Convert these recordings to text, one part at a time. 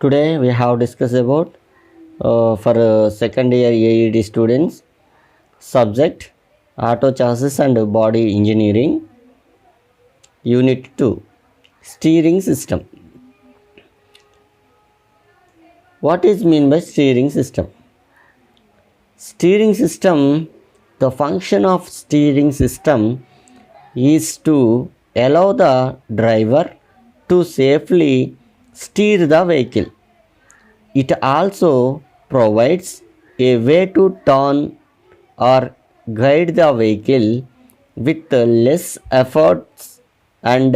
Today we have discussed about for second year AED students subject auto chassis and body engineering unit 2 steering system. What is mean by steering system? Steering system, the function of steering system is to allow the driver to safely steer the vehicle. It also provides a way to turn or guide the vehicle with less efforts and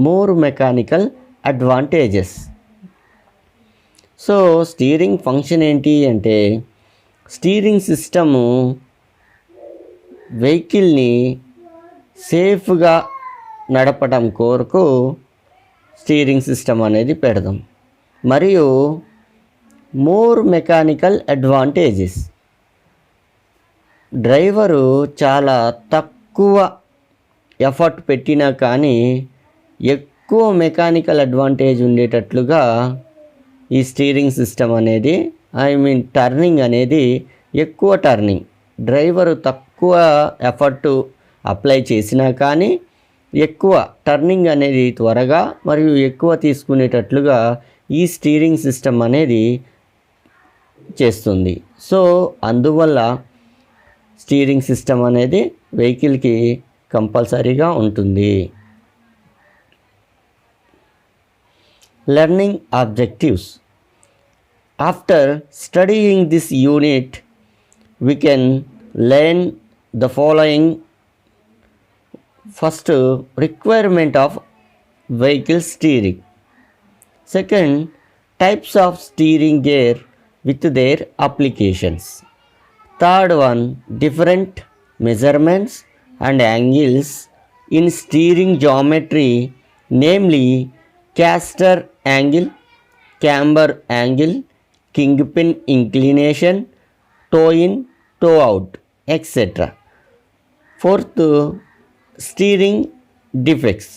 more mechanical advantages. So steering function ఏంటి అంటే steering system వెహికల్ని సేఫ్గా నడపడం కొరకు steering system అనేది పెడదాం. మరియు more mechanical advantages, driver చాలా తక్కువ ఎఫర్ట్ పెట్టినా కానీ ఎక్కువ మెకానికల్ అడ్వాంటేజ్ ఉండేటట్లుగా ఈ స్టీరింగ్ సిస్టమ్ అనేది టర్నింగ్ అనేది ఎక్కువ టర్నింగ్, డ్రైవరు తక్కువ ఎఫర్ట్ అప్లై చేసినా కానీ ఎక్కువ టర్నింగ్ అనేది త్వరగా మరియు ఎక్కువ తీసుకునేటట్లుగా ఈ స్టీరింగ్ సిస్టమ్ అనేది చేస్తుంది. సో అందువల్ల స్టీరింగ్ సిస్టమ్ అనేది వెహికల్కి కంపల్సరీగా ఉంటుంది. Learning objectives. After studying this unit, we can learn the following. First, requirement of vehicle steering. Second, types of steering gear with their applications. Third one, different measurements and angles in steering geometry, namely caster angle, camber angle, kingpin inclination, toe in, toe out, etc. Fourth, steering defects.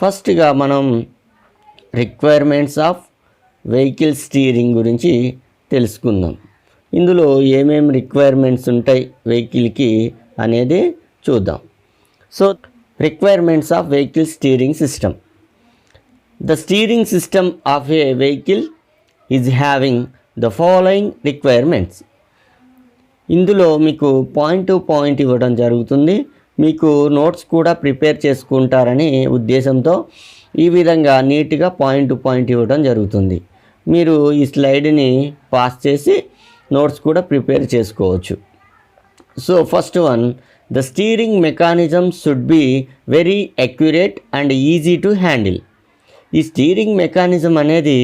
ఫస్ట్గా మనం requirements of vehicle steering గురించి తెలుసుకుందాం. ఇందులో ఏమేమి requirements ఉంటాయి వెహికల్కి అనేది చూద్దాం. So requirements of vehicle steering system. The steering system of A vehicle is having the following requirements. ఇందులో మీకు పాయింట్ టు పాయింట్ ఇవ్వడం జరుగుతుంది. మీకు నోట్స్ కూడా ప్రిపేర్ చేసుకుంటారని ఉద్దేశంతో ఈ విధంగా నీట్గా పాయింట్ టు పాయింట్ ఇవ్వడం జరుగుతుంది. మీరు ఈ స్లైడ్ని పాస్ చేసి నోట్స్ కూడా ప్రిపేర్ చేసుకోవచ్చు. So first one, the steering mechanism should be very accurate and easy to handle. ఈ స్టీరింగ్ మెకానిజం అనేది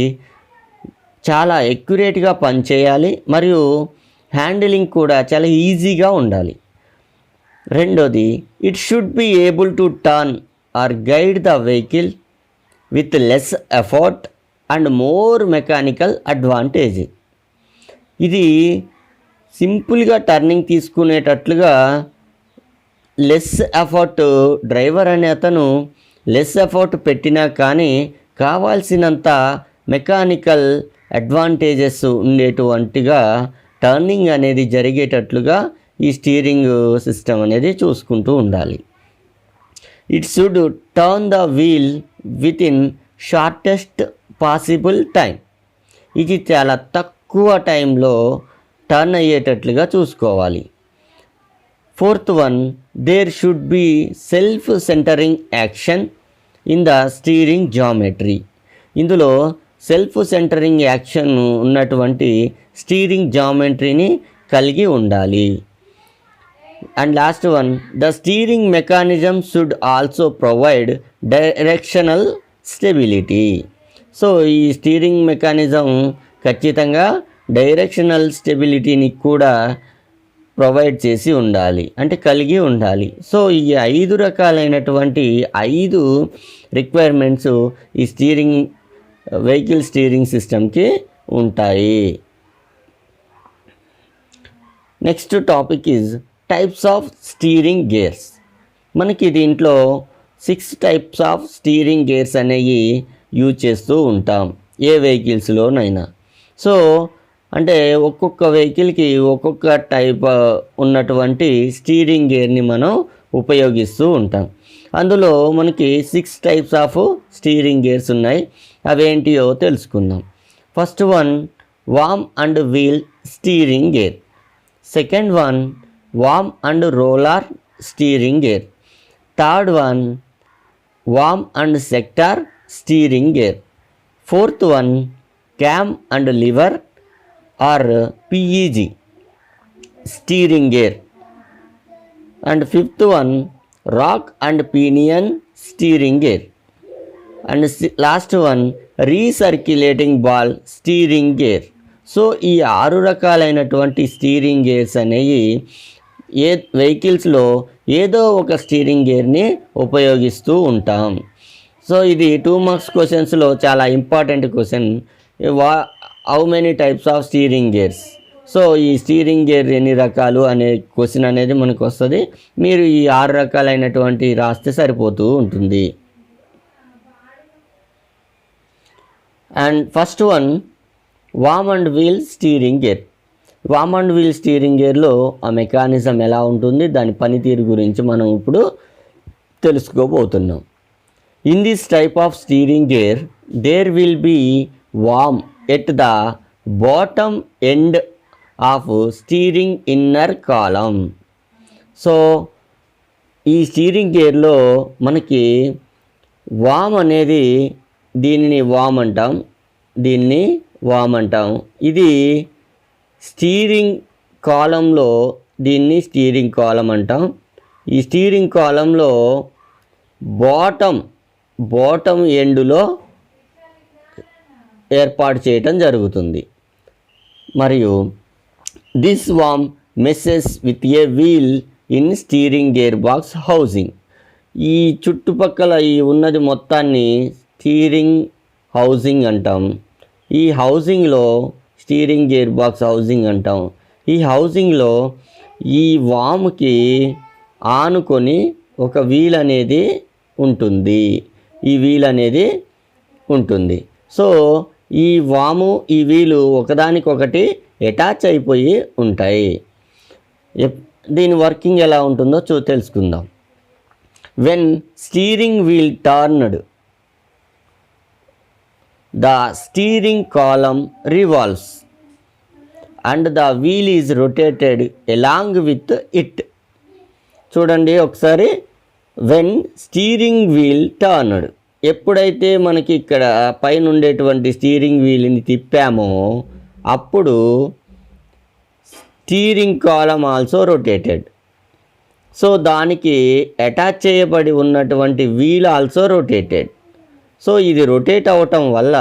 చాలా ఎక్యురేట్గా పనిచేయాలి మరియు హ్యాండిలింగ్ కూడా చాలా ఈజీగా ఉండాలి. రెండోది, it should be able to turn or guide the vehicle with less effort and more mechanical advantage. ఇది సింపుల్గా టర్నింగ్ తీసుకునేటట్లుగా లెస్ ఎఫర్ట్, డ్రైవర్ అనే అతను లెస్ ఎఫర్ట్ పెట్టినా కానీ కావాల్సినంత మెకానికల్ అడ్వాంటేజెస్ ఉండేటువంటిగా టర్నింగ్ అనేది జరిగేటట్లుగా ఈ స్టీరింగ్ సిస్టమ్ అనేది చూసుకుంటూ ఉండాలి. It should turn the wheel within shortest possible time. ఇది చాలా తక్కువ టైంలో టర్న్ అయ్యేటట్లుగా చూసుకోవాలి. Fourth one, there should be self centering action in the steering geometry. ఇందులో సెల్ఫ్ సెంటరింగ్ యాక్షన్ ఉన్నటువంటి స్టీరింగ్ జామెట్రీని కలిగి ఉండాలి. And last one, the steering mechanism should also provide directional stability. So ఈ స్టీరింగ్ మెకానిజం ఖచ్చితంగా directional స్టెబిలిటీని కూడా provide చేసి ఉండాలి, అంటే కలిగి ఉండాలి. సో ఈ 5 రకాలైనటువంటి 5 రిక్వైర్మెంట్స్ ఈ వెహికల్ స్టీరింగ్ సిస్టమ్కి ఉంటాయి. Next topic is types of steering gears. మనకి దీంట్లో 6 టైప్స్ ఆఫ్ స్టీరింగ్ గేర్స్ అనేవి యూజ్ చేస్తూ ఉంటాం. ఏ వెహికల్స్లోనైనా. సో అంటే ఒక్కొక్క వెహికల్కి ఒక్కొక్క టైప్ ఉన్నటువంటి స్టీరింగ్ గేర్ని మనం ఉపయోగిస్తూ ఉంటాం. అందులో మనకి 6 టైప్స్ ఆఫ్ స్టీరింగ్ గేర్స్ ఉన్నాయి. అవేంటియో తెలుసుకుందాం. First one worm and wheel steering gear. Second one worm and roller steering gear. Third one worm and sector steering gear. Fourth one cam and lever or PEG steering gear. And fifth one rack and pinion steering gear. And last one recirculating ball steering gear. So ఈ 6 రకాలైనటువంటి steering gears అనేవి ఏ వెహికల్స్లో ఏదో ఒక steering గేర్ని ఉపయోగిస్తూ ఉంటాం. So ఇది 2 marks క్వశ్చన్స్లో చాలా important question. How many types of steering gears. So ఈ స్టీరింగ్ గేర్ ఎన్ని రకాలు అనే క్వశ్చన్ అనేది మనకు వస్తుంది. మీరు ఈ 6 రకాలైనటువంటి రాస్తే సరిపోతూ ఉంటుంది. And first one worm and wheel steering gear. Worm and wheel steering గేర్లో ఆ మెకానిజం ఎలా ఉంటుంది, దాని పనితీరు గురించి మనం ఇప్పుడు తెలుసుకోబోతున్నాం. In this type of steering gear there will be worm at the bottom end of steering inner column. So ఈ స్టీరింగ్ గేర్లో మనకి వామ్ అనేది దీనిని వామ్ అంటాం, దీన్ని వామ్ అంటాం. ఇది స్టీరింగ్ కాలంలో దీన్ని స్టీరింగ్ కాలం అంటాం. ఈ స్టీరింగ్ కాలంలో బాటమ్ ఎండులో ఏర్పాటు చేయటం జరుగుతుంది. మరియు this worm meshes with a wheel in steering gear box housing. ఈ చుట్టుపక్కల ఈ ఉన్నది మొత్తాన్ని స్టీరింగ్ హౌసింగ్ అంటాం. ఈ హౌసింగ్లో స్టీరింగ్ గేర్ బాక్స్ హౌసింగ్ అంటాం. ఈ హౌసింగ్లో ఈ వామ్కి ఆనుకొని ఒక వీల్ అనేది ఉంటుంది. ఈ వీల్ అనేది ఉంటుంది. సో ఈ వాము ఈ వీలు ఒకదానికొకటి అటాచ్ అయిపోయి ఉంటాయి. దీని వర్కింగ్ ఎలా ఉంటుందో తెలుసుకుందాం. When steering wheel turned the steering column revolves and the wheel is rotated along with it. చూడండి ఒకసారి. వెన్ స్టీరింగ్ వీల్ టర్న్డ్, ఎప్పుడైతే మనకి ఇక్కడ పైన ఉండేటువంటి స్టీరింగ్ వీల్ని తిప్పామో అప్పుడు steering column also rotated. So దానికి అటాచ్ చేయబడి ఉన్నటువంటి వీల్ ఆల్సో రొటేటెడ్. సో ఇది రొటేట్ అవ్వటం వల్ల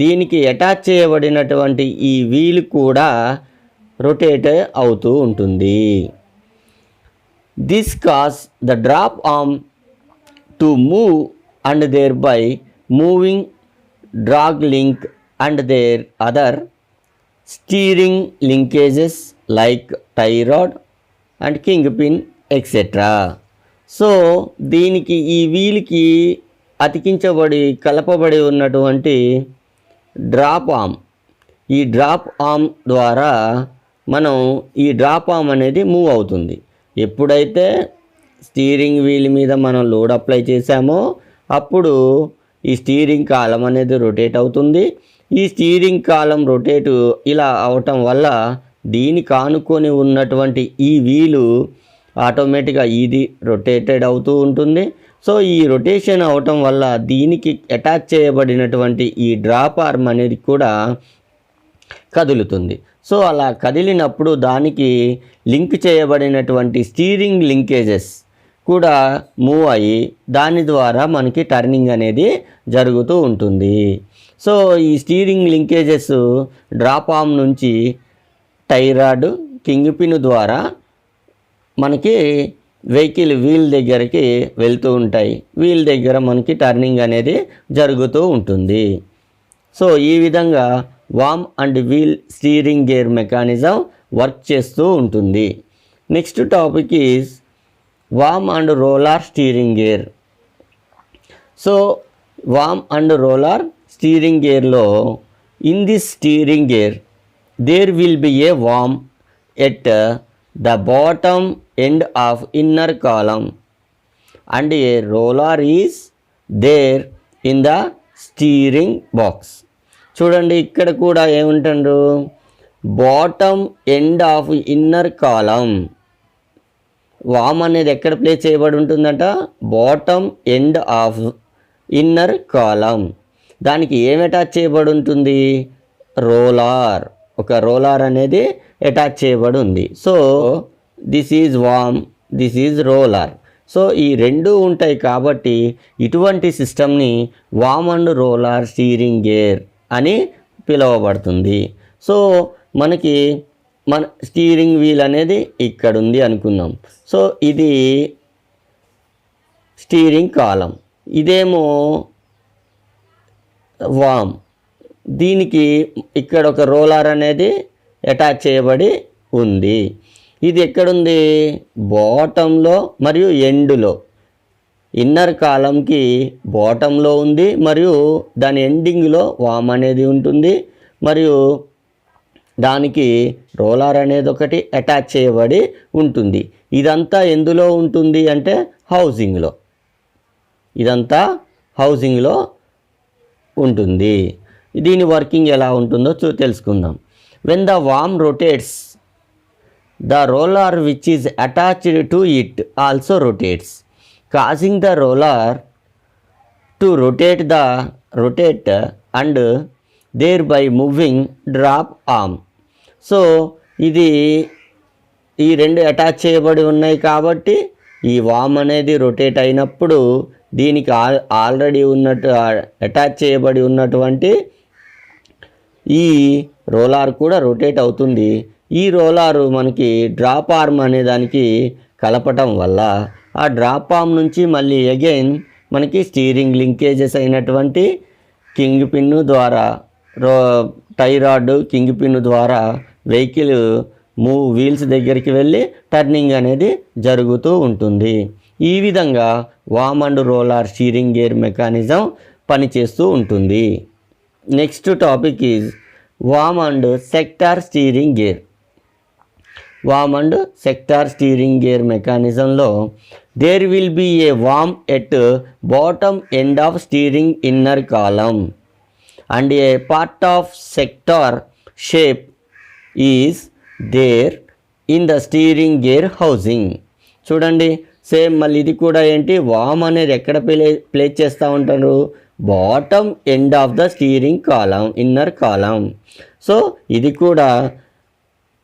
దీనికి అటాచ్ చేయబడినటువంటి ఈ వీల్ కూడా రొటేట్ అవుతూ ఉంటుంది. This cause the drop arm to move and thereby moving drag link and their other steering linkages like tie rod and kingpin etc. So దీనికి ఈ వీల్కి కలపబడి ఉన్నటువంటి డ్రాప్ ఆర్మ్, ఈ డ్రాప్ ఆర్మ్ ద్వారా మనం ఈ డ్రాప్ ఆర్మ్ అనేది మూవ్ అవుతుంది. ఎప్పుడైతే స్టీరింగ్ వీల్ మీద మనం లోడ్ అప్లై చేసామో అప్పుడు ఈ స్టీరింగ్ కాలం అనేది రొటేట్ అవుతుంది. ఈ స్టీరింగ్ కాలం రొటేట్ ఇలా అవటం వల్ల దీనికి ఆనుకొని ఉన్నటువంటి ఈ వీలు ఆటోమేటిక్గా ఇది రొటేటెడ్ అవుతూ ఉంటుంది. సో ఈ రొటేషన్ అవటం వల్ల దీనికి అటాచ్ చేయబడినటువంటి ఈ డ్రాప్ ఆర్మ్ అనేది కూడా కదులుతుంది. సో అలా కదిలినప్పుడు దానికి లింక్ చేయబడినటువంటి స్టీరింగ్ లింకేజెస్ కూడా మూవ్ అయ్యి దాని ద్వారా మనకి టర్నింగ్ అనేది జరుగుతూ ఉంటుంది. సో ఈ స్టీరింగ్ లింకేజెస్ డ్రాప్ ఆర్మ్ నుంచి టై రాడ్, కింగ్ పిన్ ద్వారా మనకి వెహికల్ వీల్ దగ్గరికి వెళ్తూ ఉంటాయి. వీల్ దగ్గర మనకి టర్నింగ్ అనేది జరుగుతూ ఉంటుంది. సో ఈ విధంగా worm and wheel steering gear mechanism work చేస్తూ ఉంటుంది. Next topic is worm and roller steering gear. So worm and roller steering గేర్లో in this steering gear there will be a worm at the bottom end of inner column and a roller is there in the steering box. చూడండి ఇక్కడ కూడా ఏముంటారు, bottom end of inner column. Worm అనేది ఎక్కడ place చేయబడి ఉంటుందంట, bottom end of inner column. దానికి ఏం అటాచ్ చేయబడి ఉంటుంది, రోలార్. ఒక రోలార్ అనేది అటాచ్ చేయబడి ఉంది. So this is worm, this is roller. So ఈ రెండు ఉంటాయి కాబట్టి ఇటువంటి సిస్టమ్ని worm and roller steering gear అని పిలువబడుతుంది. సో మనకి మన స్టీరింగ్ వీల్ అనేది ఇక్కడ ఉంది అనుకుందాం. సో ఇది స్టీరింగ్ కాలం, ఇదేమో వామ్. దీనికి ఇక్కడ ఒక రోలార్ అనేది అటాచ్ చేయబడి ఉంది. ఇది ఎక్కడుంది, బాటంలో మరియు ఎండులో. ఇన్నర్ కాలంకి బాటంలో ఉంది మరియు దాని ఎండింగ్లో వామ్ అనేది ఉంటుంది మరియు దానికి రోలర్ అనేది ఒకటి అటాచ్ చేయబడి ఉంటుంది. ఇదంతా ఎందులో ఉంటుంది అంటే హౌసింగ్లో. ఇదంతా హౌసింగ్లో ఉంటుంది. దీని వర్కింగ్ ఎలా ఉంటుందో తెలుసుకుందాం. When the warm rotates, the roller which is attached to it also rotates, causing the roller to rotate and thereby moving drop arm. So ఇది ఈ రెండు అటాచ్ చేయబడి ఉన్నాయి కాబట్టి ఈ వామ్ అనేది రొటేట్ అయినప్పుడు దీనికి ఆల్రెడీ ఉన్నట్టు అటాచ్ చేయబడి ఉన్నటువంటి ఈ రోలార్ కూడా రొటేట్ అవుతుంది. ఈ రోలారు మనకి డ్రాప్ ఆర్మ్ అనే దానికి కలపటం వల్ల ఆ డ్రాప్ ఆర్మ్ నుంచి మళ్ళీ అగైన్ మనకి స్టీరింగ్ లింకేజెస్ అయినటువంటి కింగ్ పిన్ను ద్వారా టై రాడ్ కింగ్ పిన్ను ద్వారా వెహికల్ వీల్స్ దగ్గరికి వెళ్ళి టర్నింగ్ అనేది జరుగుతూ ఉంటుంది. ఈ విధంగా worm and roller steering gear mechanism పనిచేస్తూ ఉంటుంది. Next topic is worm and sector steering gear. Worm and sector steering gear మెకానిజంలో there will be a worm at bottom end of steering inner column and a part of sector shape is there in the steering gear housing. చూడండి same మళ్ళీ ఇది కూడా ఏంటి, worm అనేది ఎక్కడ place చేస్తూ ఉంటారు, bottom end of the steering column inner column. So ఇది కూడా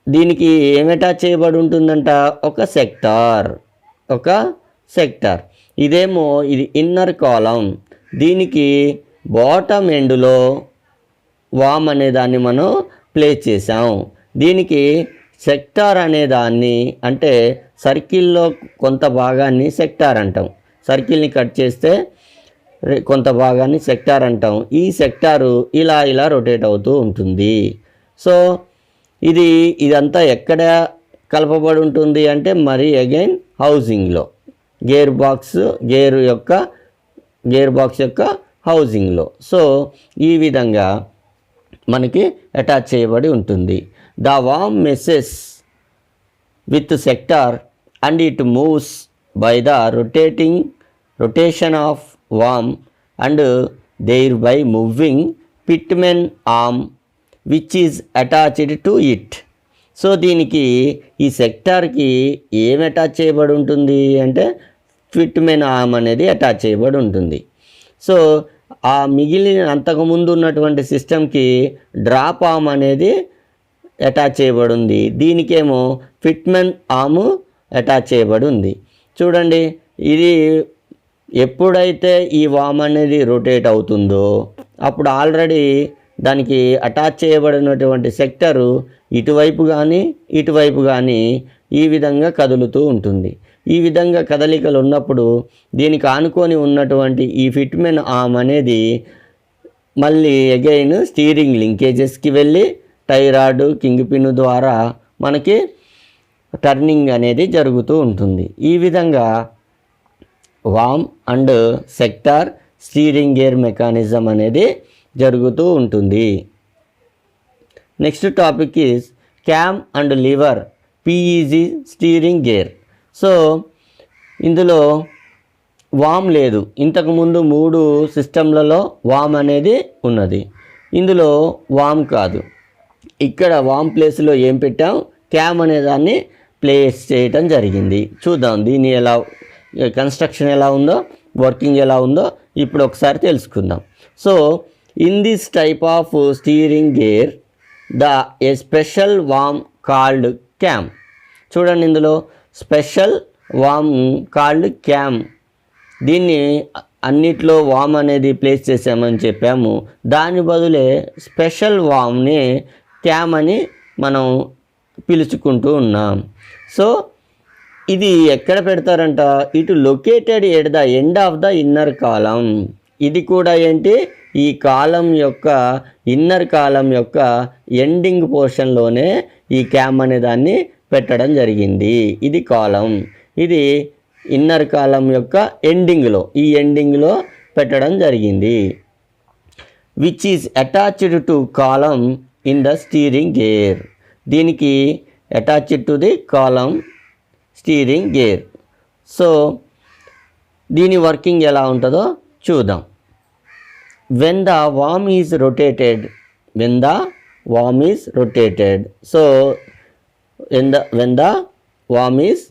దీనికి ఏం అటాచ్ చేయబడి ఉంటుందంట, ఒక సెక్టార్. ఇదేమో ఇది ఇన్నర్ కాలం, దీనికి బాటమ్ ఎండ్లో వామ్ అనే దాన్ని మనం ప్లేస్ చేసాం. దీనికి సెక్టార్ అనే దాన్ని అంటే సర్కిల్లో కొంత భాగాన్ని సెక్టార్ అంటాం. సర్కిల్ని కట్ చేస్తే కొంత భాగాన్ని సెక్టార్ అంటాం. ఈ సెక్టారు ఇలా రొటేట్ అవుతూ ఉంటుంది. సో ఇదంతా ఎక్కడ కలపబడి ఉంటుంది అంటే మరి అగైన్ హౌసింగ్లో, గేర్ బాక్స్ యొక్క హౌసింగ్లో. సో ఈ విధంగా మనకి అటాచ్ చేయబడి ఉంటుంది. The worm meshes with sector and it moves by the rotation of worm and thereby moving pitman arm which is attached to it. So దీనికి ఈ సెక్టార్కి ఏం అటాచ్ చేయబడి ఉంటుంది అంటే పిట్మెన్ ఆర్మ్ అనేది అటాచ్ చేయబడి ఉంటుంది. సో ఆ మిగిలిన అంతకుముందు ఉన్నటువంటి సిస్టమ్కి డ్రాప్ ఆర్మ్ అనేది అటాచ్ చేయబడి ఉంది. దీనికేమో పిట్మెన్ ఆర్మ్ అటాచ్ చేయబడి ఉంది. చూడండి ఇది ఎప్పుడైతే ఈ వామ్ అనేది రొటేట్ అవుతుందో అప్పుడు ఆల్రెడీ దానికి అటాచ్ చేయబడినటువంటి సెక్టరు ఇటువైపు కానీ ఈ విధంగా కదులుతూ ఉంటుంది. ఈ విధంగా కదలికలు ఉన్నప్పుడు దీనికి ఆనుకొని ఉన్నటువంటి ఈ ఫిట్మెన్ ఆర్మ్ అనేది మళ్ళీ అగైన్ స్టీరింగ్ లింకేజెస్కి వెళ్ళి టై రాడ్ కింగ్ పిన్ ద్వారా మనకి టర్నింగ్ అనేది జరుగుతూ ఉంటుంది. ఈ విధంగా worm and sector steering gear mechanism అనేది జరుగుతూ ఉంటుంది. Next topic is cam and liver పిఈజీ steering gear. So ఇందులో వామ్ లేదు. ఇంతకుముందు 3 సిస్టంలలో వామ్ అనేది ఉన్నది. ఇందులో వామ్ కాదు. ఇక్కడ వామ్ ప్లేస్లో ఏం పెట్టాం, క్యామ్ అనే దాన్ని ప్లేస్ చేయటం జరిగింది. చూద్దాం దీని ఎలా కన్స్ట్రక్షన్ ఎలా ఉందో, వర్కింగ్ ఎలా ఉందో ఇప్పుడు ఒకసారి తెలుసుకుందాం. So in this type of steering gear A special warm called cam. చూడండి ఇందులో స్పెషల్ వామ్ కాల్డ్ క్యామ్. దీన్ని అన్నిట్లో వామ్ అనేది ప్లేస్ చేసామని చెప్పాము. దాని బదులే స్పెషల్ వామ్ని క్యామ్ అని మనం పిలుచుకుంటూ ఉన్నాం. సో ఇది ఎక్కడ పెడతారంట, ఇటు located at the end of the inner column. ఇది కూడా ఏంటి, ఈ కాలం యొక్క ఇన్నర్ కాలం యొక్క ఎండింగ్ పోర్షన్లోనే ఈ క్యామ్ అనే దాన్ని పెట్టడం జరిగింది. ఇది కాలం, ఇది ఇన్నర్ కాలం యొక్క ఎండింగ్లో పెట్టడం జరిగింది. Which is attached to column in the steering gear. దీనికి attached to the column steering gear. So దీని వర్కింగ్ ఎలా ఉంటుందో చూద్దాం. When the worm is rotated, so when the worm is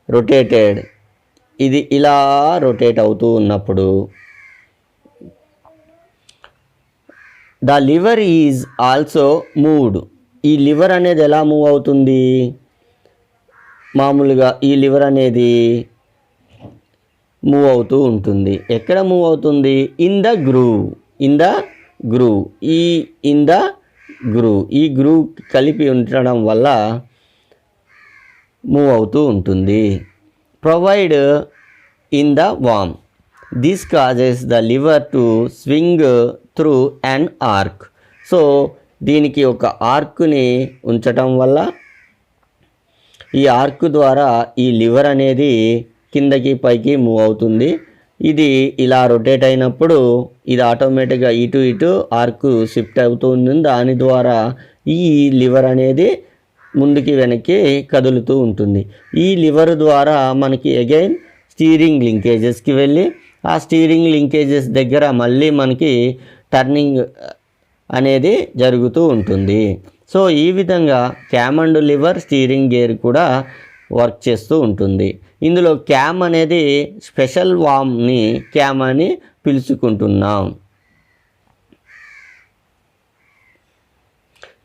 rotated, ఇది ఇలా రొటేట్ అవుతూ ఉన్నప్పుడు the lever is also moved. ఈ లివర్ అనేది ఎలా మూవ్ అవుతుంది, మామూలుగా ఈ లివర్ అనేది మూవ్ అవుతూ ఉంటుంది. ఎక్కడ మూవ్ అవుతుంది, ఇన్ ద గ్రూవ్. ఈ గ్రూవ్ కలిపి ఉండడం వల్ల మూవ్ అవుతూ ఉంటుంది. Provide in the warm. This causes the liver to swing through an arc. So దీనికి ఒక ఆర్క్ని ఉంచటం వల్ల ఈ ఆర్క్ ద్వారా ఈ లివర్ అనేది కిందకి పైకి మూవ్ అవుతుంది. ఇది ఇలా రొటేట్ అయినప్పుడు ఇది ఆటోమేటిక్గా ఇటు ఆర్క్ షిఫ్ట్ అవుతుంది. దాని ద్వారా ఈ లివర్ అనేది ముందుకి వెనక్కి కదులుతూ ఉంటుంది. ఈ లివర్ ద్వారా మనకి అగైన్ స్టీరింగ్ లింకేజెస్కి వెళ్ళి ఆ స్టీరింగ్ లింకేజెస్ దగ్గర మళ్ళీ మనకి టర్నింగ్ అనేది జరుగుతూ ఉంటుంది. సో ఈ విధంగా cam and lever steering gear కూడా వర్క్ చేస్తూ ఉంటుంది. ఇందులో క్యామ్ అనేది స్పెషల్ వామ్ని క్యామ్ అని పిలుచుకుంటున్నాం.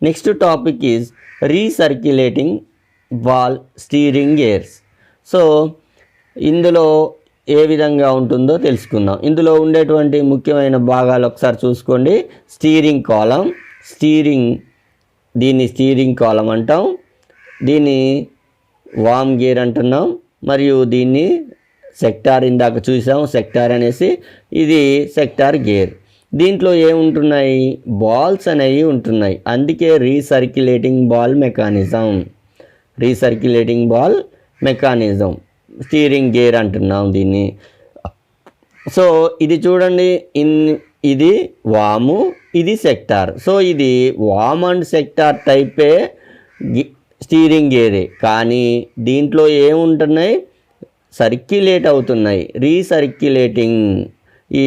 Next topic is recirculating ball steering gears. So ఇందులో ఏ విధంగా ఉంటుందో తెలుసుకుందాం. ఇందులో ఉండేటువంటి ముఖ్యమైన భాగాలు ఒకసారి చూసుకోండి. స్టీరింగ్ కాలం, దీన్ని స్టీరింగ్ కాలం అంటాం, దీన్ని వామ్ గేర్ అంటున్నాం, మరియు దీన్ని సెక్టార్, ఇందాక చూసాం సెక్టార్ అనేసి, ఇది సెక్టార్ గేర్. దీంట్లో ఏముంటున్నాయి, బాల్స్ అనేవి ఉంటున్నాయి. అందుకే recirculating ball mechanism steering gear అంటున్నాం దీన్ని. సో ఇది చూడండి, ఇది వాము, ఇది సెక్టార్. సో ఇది వామ్ అండ్ సెక్టార్ టైపే స్టీరింగ్ గేరే, కానీ దీంట్లో ఏముంటున్నాయి, సర్క్యులేట్ అవుతున్నాయి, రీసర్క్యులేటింగ్. ఈ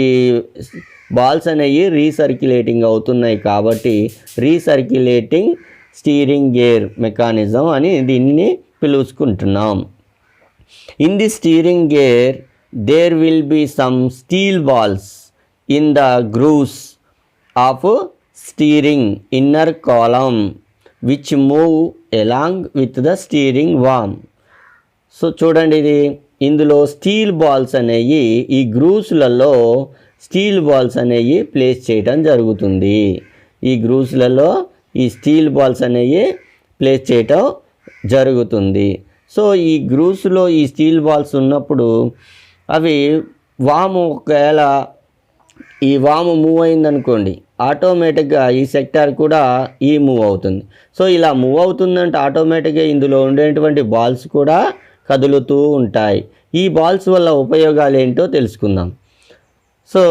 బాల్స్ అనేవి రీసర్క్యులేటింగ్ అవుతున్నాయి కాబట్టి రీసర్క్యులేటింగ్ స్టీరింగ్ గేర్ మెకానిజం అని దీన్ని పిలుచుకుంటున్నాం. In the steering gear there will be some steel balls in the grooves of steering inner column which move along with the steering worm. So చూడండి, ఇందులో steel balls అనేవి ఈ గ్రూవ్స్లలో steel balls అనేవి place చేయడం జరుగుతుంది. ఈ గ్రూవ్స్లలో ఈ స్టీల్ బాల్స్ అనేవి ప్లేస్ చేయటం జరుగుతుంది. సో ఈ గ్రూవ్స్లో ఈ స్టీల్ బాల్స్ ఉన్నప్పుడు అవి వాము, ఒకవేళ ఈ వాము మూవ్ అయిందనుకోండి, ఆటోమేటిక్గా ఈ సెక్టార్ కూడా మూవ్ అవుతుంది. సో ఇలా మూవ్ అవుతుందంటే ఆటోమేటిక్గా ఇందులో ఉండేటువంటి బాల్స్ కూడా కదులుతూ ఉంటాయి. ఈ బాల్స్ వల్ల ఉపయోగాలు ఏంటో తెలుసుకుందాం. So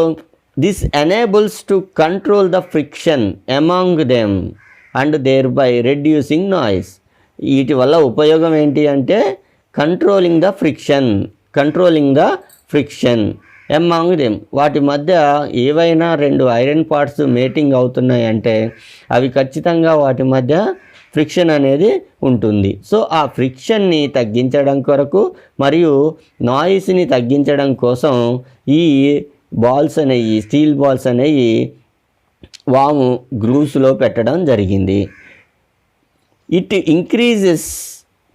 this enables to control the friction among them and thereby reducing noise. వీటి వల్ల ఉపయోగం ఏంటి అంటే controlling the friction among them. వాటి మధ్య ఏవైనా రెండు ఐరన్ పార్ట్స్ మేటింగ్ అవుతున్నాయంటే అవి ఖచ్చితంగా వాటి మధ్య ఫ్రిక్షన్ అనేది ఉంటుంది. సో ఆ ఫ్రిక్షన్ని తగ్గించడం కొరకు మరియు నాయిస్ని తగ్గించడం కోసం ఈ బాల్స్ అనేవి, స్టీల్ బాల్స్ అనేవి వాము గ్రూవ్స్లో పెట్టడం జరిగింది. It increases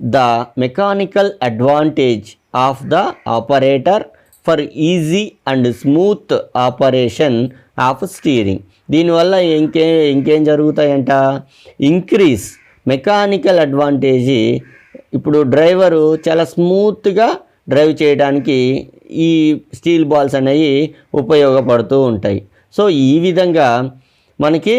the mechanical advantage of the operator for easy and smooth operation of steering. దీనివల్ల ఇంకేం జరుగుతాయంట, ఇంక్రీజ్ మెకానికల్ అడ్వాంటేజీ. ఇప్పుడు డ్రైవరు చాలా స్మూత్గా డ్రైవ్ చేయడానికి ఈ స్టీల్ బాల్స్ అనేవి ఉపయోగపడుతూ ఉంటాయి. సో ఈ విధంగా మనకి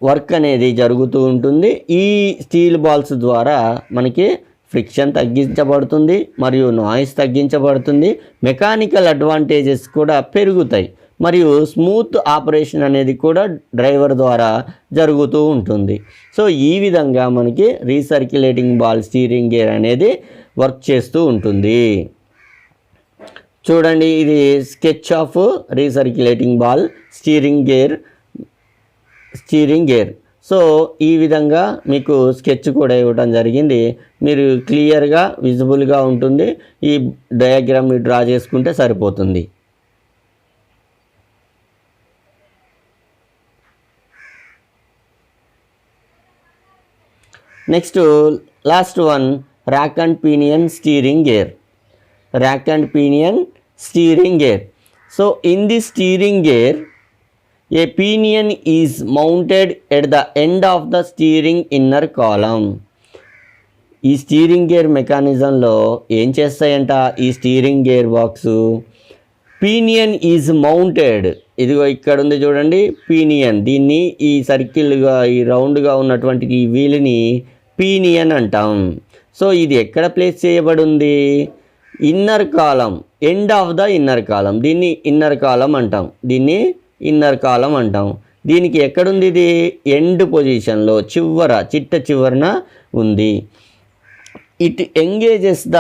వర్క్ అనేది జరుగుతూ ఉంటుంది. ఈ స్టీల్ బాల్స్ ద్వారా మనకి ఫ్రిక్షన్ తగ్గించబడుతుంది మరియు నాయిస్ తగ్గించబడుతుంది, మెకానికల్ అడ్వాంటేజెస్ కూడా పెరుగుతాయి మరియు స్మూత్ ఆపరేషన్ అనేది కూడా డ్రైవర్ ద్వారా జరుగుతూ ఉంటుంది. సో ఈ విధంగా మనకి రీసర్క్యులేటింగ్ బాల్ స్టీరింగ్ గేర్ అనేది వర్క్ చేస్తూ ఉంటుంది. చూడండి, ఇది sketch of recirculating ball steering gear. So ఈ విధంగా మీకు స్కెచ్ కూడా ఇవ్వడం జరిగింది. మీరు క్లియర్గా విజిబుల్గా ఉంటుంది. ఈ డయాగ్రామ్ని డ్రా చేసుకుంటే సరిపోతుంది. Next last one, rack and pinion steering gear. So in this steering gear, a pinion is mounted at the end of the steering inner column. ఈ స్టీరింగ్ గేర్ మెకానిజంలో ఏం చేస్తాయంట, ఈ steering gear box pinion is mounted. ఇదిగో ఇక్కడ ఉంది చూడండి pinion. దీన్ని ఈ సర్కిల్గా ఈ రౌండ్గా ఉన్నటువంటి ఈ వీల్ని పీనియన్ అంటాం. సో ఇది ఎక్కడ ప్లేస్ చేయబడి ఉంది, inner column, end of the inner column. దీన్ని ఇన్నర్ కాలం అంటాం. దీనికి ఎక్కడుంది, ఇది ఎండ్ పొజిషన్లో చివరన ఉంది. It engages the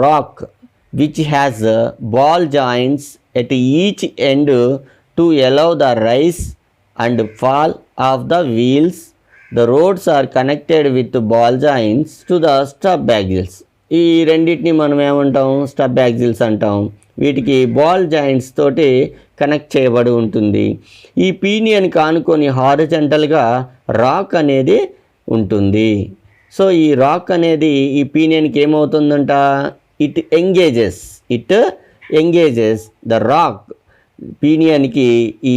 rock which has ball joints at each end to allow the rise and fall of the wheels. The rods are connected with ball joints to the stub axles. ఈ రెండింటిని మనం ఏమంటాం, stub axles అంటాం. వీటికి ball joints తోటి connect చేయబడి ఉంటుంది. ఈ పీనియన్ కానుకొని హారిజంటల్గా రాక్ అనేది ఉంటుంది. సో ఈ రాక్ అనేది ఈ పీనియన్కి ఏమవుతుందంట, ఇట్ ఎంగేజెస్ ద రాక్. పీనియన్కి ఈ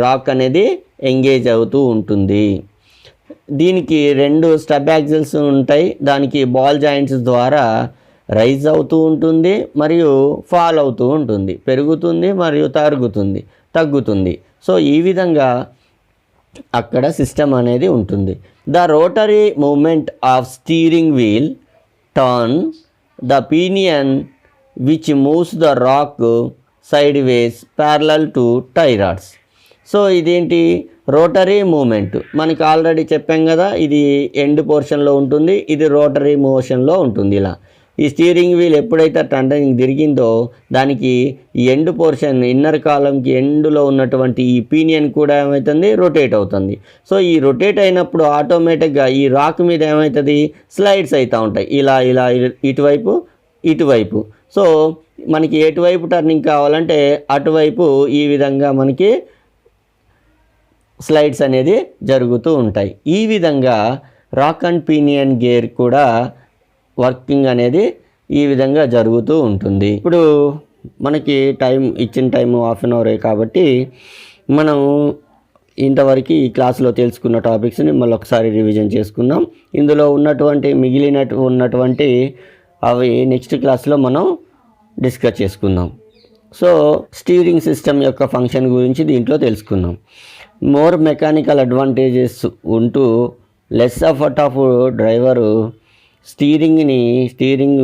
రాక్ అనేది ఎంగేజ్ అవుతూ ఉంటుంది. దీనికి రెండు స్టబ్ యాక్సిల్స్ ఉంటాయి. దానికి బాల్ జాయింట్స్ ద్వారా రైజ్ అవుతూ ఉంటుంది మరియు ఫాల్ అవుతూ ఉంటుంది, పెరుగుతుంది మరియు తగ్గుతుంది. సో ఈ విధంగా అక్కడ సిస్టమ్ అనేది ఉంటుంది. The rotary moment of steering wheel turn the pinion which moves the rock sideways parallel to tie rods. So ఇదేంటి, రోటరీ మూమెంట్. మనకి ఆల్రెడీ చెప్పాం కదా, ఇది ఎండ్ పోర్షన్లో ఉంటుంది, ఇది రోటరీ మోషన్లో ఉంటుంది. ఇలా ఈ స్టీరింగ్ వీల్ ఎప్పుడైతే టర్నింగ్ తిరిగిందో దానికి ఈ ఎండ్ పోర్షన్, ఇన్నర్ కాలంకి ఎండ్లో ఉన్నటువంటి ఈ పీనియన్ కూడా ఏమవుతుంది, రొటేట్ అవుతుంది. సో ఈ రొటేట్ అయినప్పుడు ఆటోమేటిక్గా ఈ రాక్ మీద ఏమవుతుంది, స్లైడ్స్ అవుతూ ఉంటాయి, ఇలా ఇటువైపు. సో మనకి ఎటువైపు టర్నింగ్ కావాలంటే అటువైపు ఈ విధంగా మనకి స్లైడ్స్ అనేది జరుగుతూ ఉంటాయి. ఈ విధంగా రాక్ అండ్ పీనియన్ గేర్ కూడా వర్కింగ్ అనేది ఈ విధంగా జరుగుతూ ఉంటుంది. ఇప్పుడు మనకి ఇచ్చిన టైం హాఫ్ అన్ అవరే కాబట్టి మనం ఇంతవరకు ఈ క్లాస్లో తెలుసుకున్న టాపిక్స్ని మళ్ళీ ఒకసారి రివిజన్ చేసుకుందాం. ఇందులో ఉన్నటువంటి అవి నెక్స్ట్ క్లాస్లో మనం డిస్కస్ చేసుకుందాం. సో స్టీరింగ్ సిస్టమ్ యొక్క ఫంక్షన్ గురించి దీంట్లో తెలుసుకుందాం. మోర్ మెకానికల్ అడ్వాంటేజెస్ ఉంటూ less effort of driver steering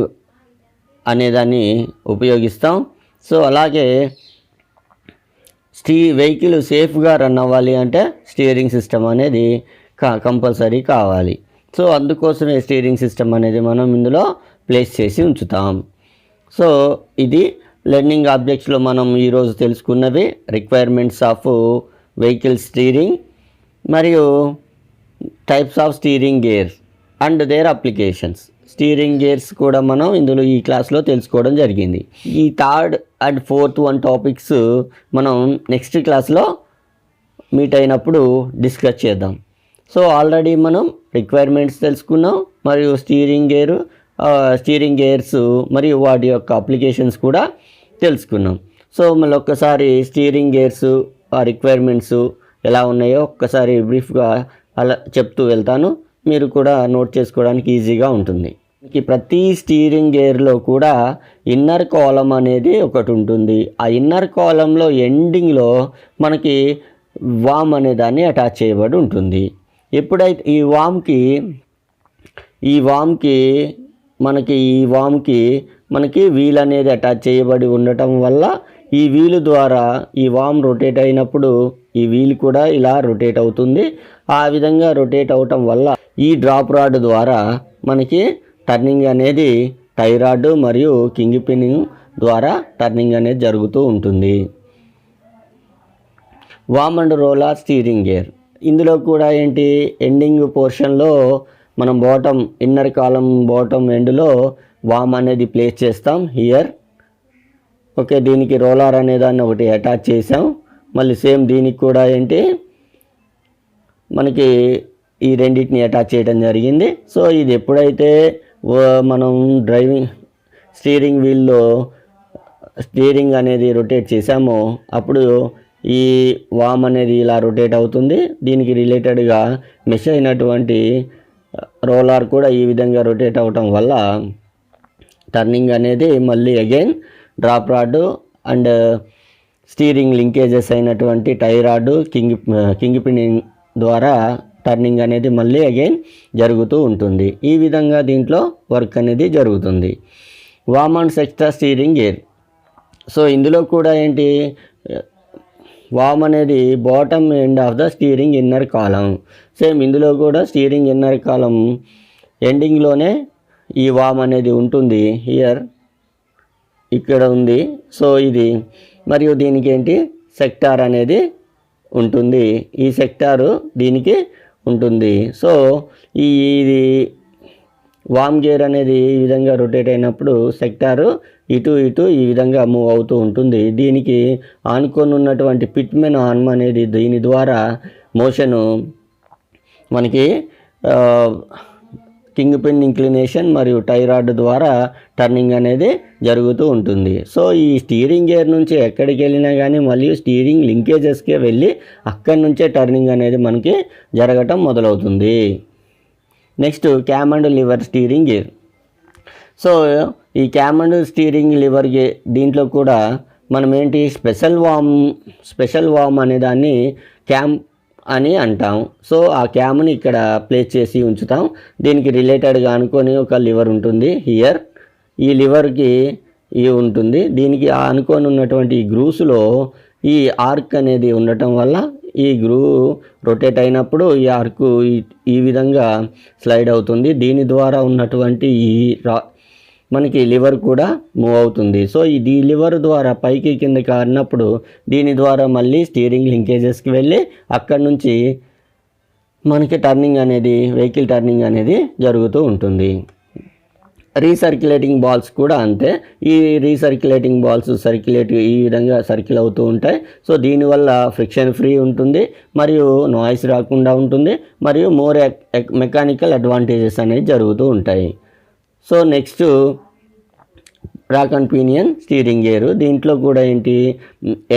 అనేదాన్ని ఉపయోగిస్తాం. సో అలాగే వెహికల్ సేఫ్గా రన్ అవ్వాలి అంటే స్టీరింగ్ సిస్టమ్ అనేది కంపల్సరీ కావాలి. సో అందుకోసమే స్టీరింగ్ సిస్టమ్ అనేది మనం ఇందులో ప్లేస్ చేసి ఉంచుతాం. సో ఇది లెర్నింగ్ ఆబ్జెక్ట్స్లో మనం ఈరోజు తెలుసుకున్నవి రిక్వైర్మెంట్స్ ఆఫ్ వెహికల్ స్టీరింగ్ మరియు types of steering gears and there applications. Steering gears కూడా మనం ఇందులో ఈ క్లాస్లో తెలుసుకోవడం జరిగింది. ఈ థర్డ్ అండ్ ఫోర్త్ టాపిక్స్ మనం నెక్స్ట్ క్లాస్లో మీట్ అయినప్పుడు డిస్కస్ చేద్దాం. సో ఆల్రెడీ మనం రిక్వైర్మెంట్స్ తెలుసుకున్నాం మరియు స్టీరింగ్ గేర్స్ మరియు వాటి యొక్క అప్లికేషన్స్ కూడా తెలుసుకున్నాం. సో మళ్ళీ ఒక్కసారి స్టీరింగ్ గేర్స్ ఆ రిక్వైర్మెంట్స్ ఎలా ఉన్నాయో ఒక్కసారి బ్రీఫ్గా అలా చెప్తూ వెళ్తాను. మీరు కూడా నోట్ చేసుకోవడానికి ఈజీగా ఉంటుంది. ప్రతి స్టీరింగ్ గేర్లో కూడా ఇన్నర్ కాలం అనేది ఒకటి ఉంటుంది. ఆ ఇన్నర్ కాలంలో ఎండింగ్లో మనకి వామ్ అనే దాన్ని అటాచ్ చేయబడి ఉంటుంది. ఎప్పుడైతే ఈ వామ్కి మనకి వీల్ అనేది అటాచ్ చేయబడి ఉండటం వల్ల ఈ వీలు ద్వారా ఈ వామ్ రొటేట్ అయినప్పుడు ఈ వీల్ కూడా ఇలా రొటేట్ అవుతుంది. ఆ విధంగా రొటేట్ అవటం వల్ల ఈ డ్రాప్ రాడ్ ద్వారా మనకి టర్నింగ్ అనేది టై రాడ్ మరియు కింగ్ పిన్ ద్వారా టర్నింగ్ అనేది జరుగుతూ ఉంటుంది. వామ్ అండ్ రోలర్ స్టీరింగ్ గేర్ ఇందులో కూడా ఏంటి ఎండింగ్ పోర్షన్లో మనం ఇన్నర్ కాలం బాటమ్ ఎండ్లో వామ్ అనేది ప్లేస్ చేస్తాం హియర్. ఓకే, దీనికి రోలర్ అనే దాన్ని ఒకటి అటాచ్ చేసాం. మళ్ళీ సేమ్ దీనికి కూడా ఏంటి మనకి ఈ రెండింటిని అటాచ్ చేయడం జరిగింది. సో ఇది ఎప్పుడైతే మనం స్టీరింగ్ వీల్లో స్టీరింగ్ అనేది రొటేట్ చేసామో అప్పుడు ఈ వామ్ అనేది ఇలా రొటేట్ అవుతుంది. దీనికి రిలేటెడ్గా మెష్ అయినటువంటి రోలర్ కూడా ఈ విధంగా రొటేట్ అవటం వల్ల టర్నింగ్ అనేది మళ్ళీ again drop rod and steering linkages అయినటువంటి టై రాడ్ కింగ్ పిన్ ద్వారా టర్నింగ్ అనేది మళ్ళీ అగైన్ జరుగుతూ ఉంటుంది. ఈ విధంగా దీంట్లో వర్క్ అనేది జరుగుతుంది. Worm and sector steering gear. So ఇందులో కూడా ఏంటి వామ్ అనేది bottom end of the steering inner column. Same ఇందులో కూడా స్టీరింగ్ ఇన్నర్ కాలం ఎండింగ్లోనే ఈ వామ్ అనేది ఉంటుంది. ఇక్కడ ఉంది. సో ఇది మరియు దీనికి ఏంటి సెక్టార్ అనేది ఉంటుంది. ఈ సెక్టారు దీనికి ఉంటుంది. సో ఇది వామ్ గేర్ అనేది ఈ విధంగా రొటేట్ అయినప్పుడు సెక్టారు ఇటు ఈ విధంగా మూవ్ అవుతూ ఉంటుంది. దీనికి ఆనుకొని ఉన్నటువంటి పిట్మెన్ ఆర్మ్ అనేది దీని ద్వారా మోషను మనకి కింగ్ పిన్ ఇంక్లినేషన్ మరియు టై రాడ్ ద్వారా టర్నింగ్ అనేది జరుగుతూ ఉంటుంది. సో ఈ స్టీరింగ్ గేర్ నుంచి ఎక్కడికి వెళ్ళినా కానీ మళ్ళీ స్టీరింగ్ లింకేజెస్కే వెళ్ళి అక్కడి నుంచే టర్నింగ్ అనేది మనకి జరగటం మొదలవుతుంది. Next cam and lever steering gear. So ఈ cam and steering lever gear దీంట్లో కూడా మనం ఏంటి స్పెషల్ వామ్ అనే దాన్ని క్యామ్ అని అంటాం. సో ఆ క్యామ్ని ఇక్కడ ప్లేస్ చేసి ఉంచుతాం. దీనికి రిలేటెడ్గా అనుకొని ఒక లివర్ ఉంటుంది హియర్. ఈ లివర్కి ఉంటుంది. దీనికి అనుకొని ఉన్నటువంటి ఈ గ్రూస్లో ఈ ఆర్క్ అనేది ఉండటం వల్ల ఈ గ్రూవ్ రొటేట్ అయినప్పుడు ఈ ఆర్క్ ఈ విధంగా స్లైడ్ అవుతుంది. దీని ద్వారా ఉన్నటువంటి మనకి లివర్ కూడా మూవ్ అవుతుంది. సో ఈ లివర్ ద్వారా పైకి కిందకి ఆడినప్పుడు దీని ద్వారా మళ్ళీ స్టీరింగ్ లింకేజెస్కి వెళ్ళి అక్కడి నుంచి మనకి వెహికల్ టర్నింగ్ అనేది జరుగుతూ ఉంటుంది. రీసర్క్యులేటింగ్ బాల్స్ కూడా అంతే. ఈ రీసర్క్యులేటింగ్ బాల్స్ ఈ విధంగా సర్కిల్ అవుతూ ఉంటాయి. సో దీనివల్ల ఫ్రిక్షన్ ఫ్రీ ఉంటుంది మరియు నాయిస్ రాకుండా ఉంటుంది మరియు మోర్ మెకానికల్ అడ్వాంటేజెస్ అనేవి జరుగుతూ ఉంటాయి. So next rock and pinion steering gear. దీంట్లో కూడా ఏంటి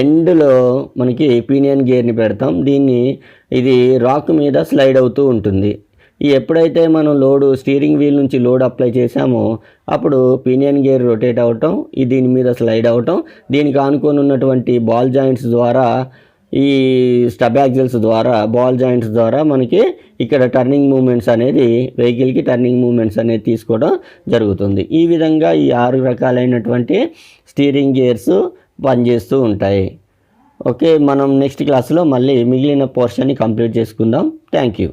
ఎండ్లో మనకి పీనియన్ గేర్ని పెడతాం. ఇది రాక్ మీద స్లైడ్ అవుతూ ఉంటుంది. ఎప్పుడైతే మనం స్టీరింగ్ వీల్ నుంచి లోడ్ అప్లై చేసామో అప్పుడు పీనియన్ గేర్ రొటేట్ అవటం, దీని మీద స్లైడ్ అవటం, దీనికి ఆనుకొని ఉన్నటువంటి బాల్ జాయింట్స్ ద్వారా ఈ స్టబ్ యాక్సిల్స్ ద్వారా బాల్ జాయింట్స్ ద్వారా మనకి ఇక్కడ టర్నింగ్ మూమెంట్స్ అనేది వెహికల్కి టర్నింగ్ మూమెంట్స్ అనేది తీసుకోవడం జరుగుతుంది. ఈ విధంగా ఈ 6 రకాలైనటువంటి స్టీరింగ్ గేర్స్ పనిచేస్తూ ఉంటాయి. ఓకే, మనం నెక్స్ట్ క్లాస్లో మళ్ళీ మిగిలిన పోర్షన్ని కంప్లీట్ చేసుకుందాం. Thank you.